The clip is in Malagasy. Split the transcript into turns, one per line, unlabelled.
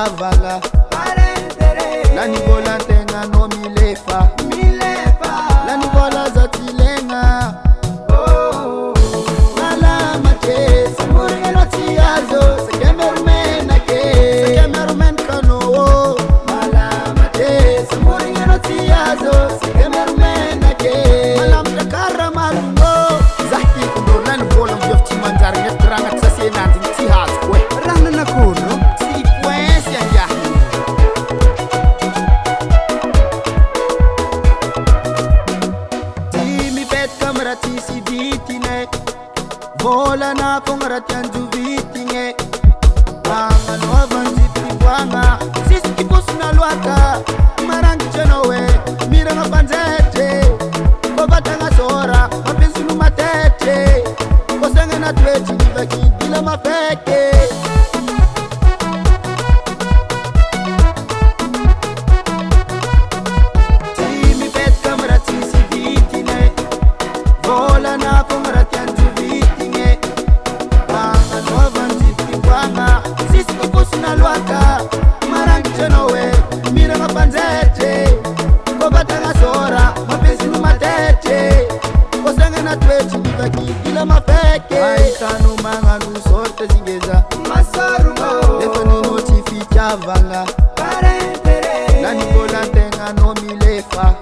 chavanga la nivola tenga no milefa la nivola zatilenga mala mache samuri no tiazo se kemermen kano mala mache samuri no tiazo se kemermen malam takara malumo zaki kundola nivola mjofti manjari netranga tsase nanti tiazo kwe rana nakono si kwesi ya si vitine vola na kongrati anju vitinge anga no vanji pibwanga sisi kibusna lwaka marangi chenowe mira ngapanzete bobatanga sora mapenzi numatete kosanga na tweti vakidila mafeke kila mafeke aitano manganu sorte zingeza masarumo lefani notificha vanga la nivola tenga no milefa